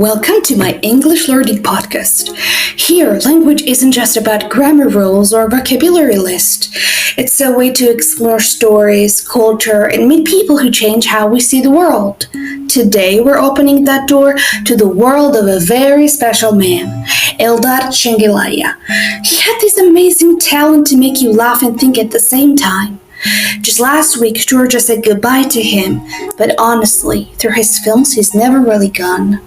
Welcome to my English learning podcast. Here, language isn't just about grammar rules or vocabulary list. It's a way to explore stories, culture, and meet people who change how we see the world. Today, we're opening that door to the world of a very special man, Eldar Şengilaya. He had this amazing talent to make you laugh and think at the same time. Just last week, Georgia said goodbye to him, but honestly, through his films, he's never really gone.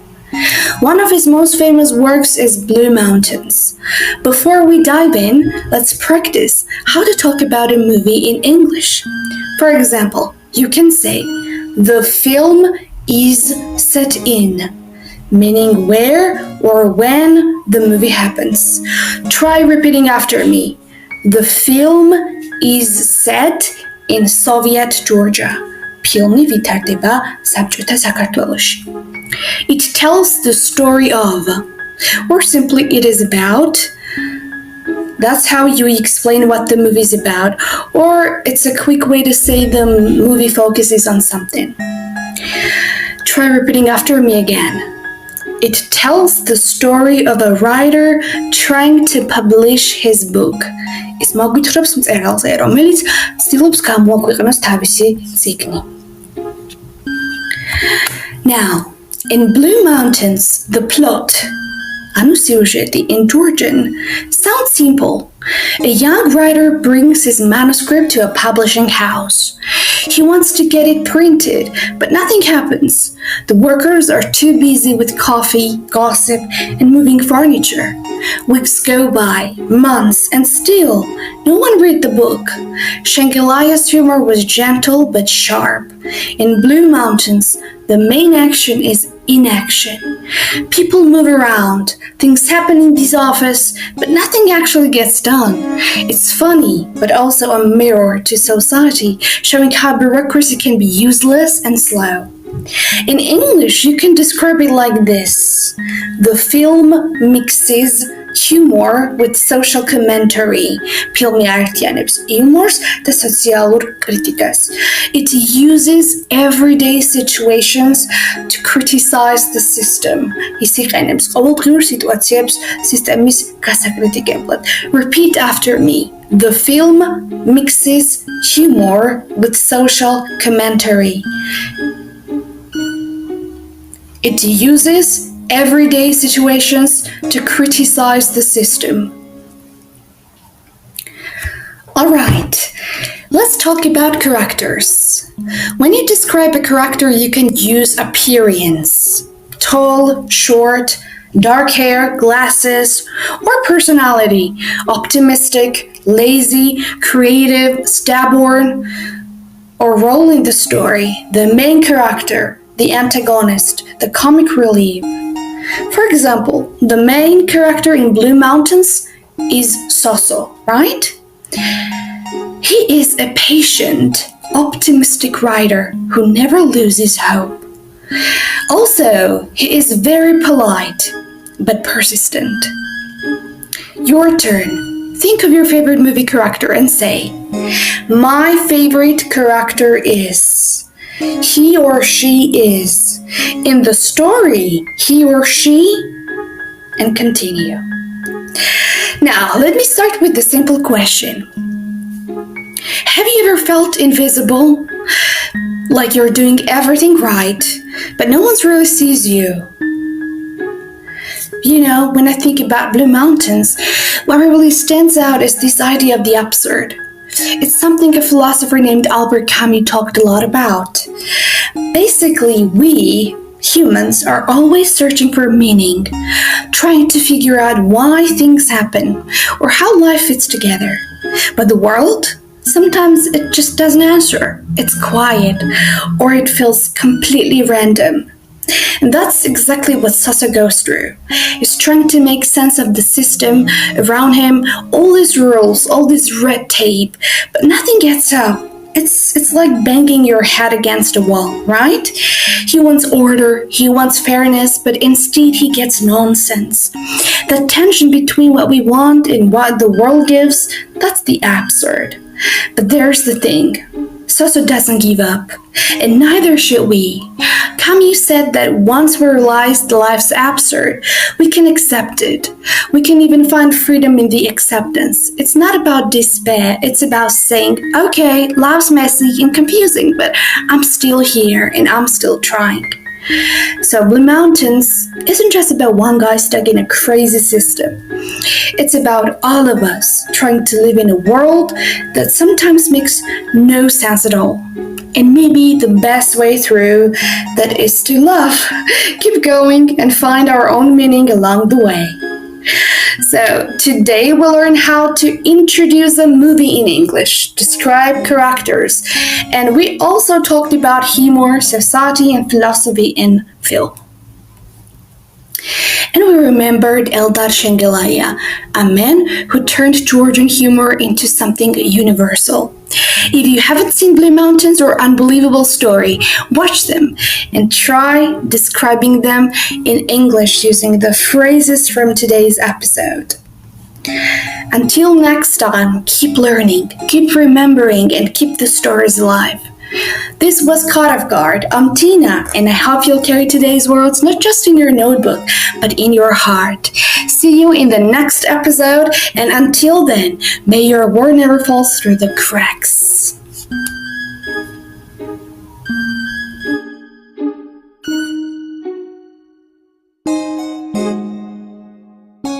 One of his most famous works is Blue Mountains. Before we dive in, let's practice how to talk about a movie in English. For example, you can say, the film is set in, meaning where or when the movie happens. Try repeating after me. The film is set in Soviet Georgia. ფილმი ვითარდება საბჭოთა საქართველოში. It tells the story of, or simply it is about. That's how you explain what the movie is about, or it's a quick way to say the movie focuses on something. Try repeating after me again. It tells the story of a writer trying to publish his book. ის მოგვითხრობს მწერალზე, რომელიც ცდილობს გამოაქვეყნოს თავისი წიგნი. Now, in Blue Mountains, the plot, სიუჟეტი in Georgian, sounds simple. A young writer brings his manuscript to a publishing house. He wants to get it printed, but nothing happens. The workers are too busy with coffee, gossip, and moving furniture. Weeks go by, months, and still, no one read the book. Şengilaya's humor was gentle but sharp. In Blue Mountains, the main action is inaction. People move around, things happen in this office, but nothing actually gets done. It's funny, but also a mirror to society, showing how bureaucracy can be useless and slow. In English, you can describe it like this. The film mixes humor with social commentary. ფილმი აერთიანებს იუმორს და სოციალურ კრიტიკას. It uses everyday situations to criticize the system. ის იყენებს ყოველდღიურ სიტუაციებს სისტემის გასაკრიტიკებლად. Repeat after me. The film mixes humor with social commentary. It uses everyday situations to criticize the system. Alright, let's talk about characters. When you describe a character, you can use appearance. Tall, short, dark hair, glasses, or personality. Optimistic, lazy, creative, stubborn, or role in the story. The main character, the antagonist, the comic relief. For example, the main character in Blue Mountains is Soso, right? He is a patient, optimistic writer who never loses hope. Also, he is very polite, but persistent. Your turn. Think of your favorite movie character and say, my favorite character is... He or she is. In the story, he or she, and continue. Now, let me start with the simple question. Have you ever felt invisible? Like you're doing everything right, but no one really sees you? You know, when I think about Blue Mountains, what really stands out is this idea of the absurd. It's something a philosopher named Albert Camus talked a lot about. Basically, we, humans, are always searching for meaning, trying to figure out why things happen or how life fits together. But the world, sometimes it just doesn't answer. It's quiet, or it feels completely random. And that's exactly what Soso goes through. He's trying to make sense of the system around him, all these rules, all this red tape, but nothing gets up. It's like banging your head against a wall, right? He wants order, he wants fairness, but instead he gets nonsense. The tension between what we want and what the world gives, that's the absurd. But there's the thing. Soso doesn't give up, and neither should we. Camus said that once we realize the life's absurd, we can accept it. We can even find freedom in the acceptance. It's not about despair, it's about saying, okay, life's messy and confusing, but I'm still here and I'm still trying. So Blue Mountains isn't just about one guy stuck in a crazy system. It's about all of us trying to live in a world that sometimes makes no sense at all. And maybe the best way through that is to love, keep going, and find our own meaning along the way. So today we'll learn how to introduce a movie in English, describe characters, and we also talked about humor, society, and philosophy in film. And we remembered Eldar Şengelaya, a man who turned Georgian humor into something universal. If you haven't seen Blue Mountains or Unbelievable Story, watch them and try describing them in English using the phrases from today's episode. Until next time, keep learning, keep remembering, and keep the stories alive. This was Caught Off Guard. I'm Tina, and I hope you'll carry today's words not just in your notebook, but in your heart. See you in the next episode, and until then, may your word never falls through the cracks.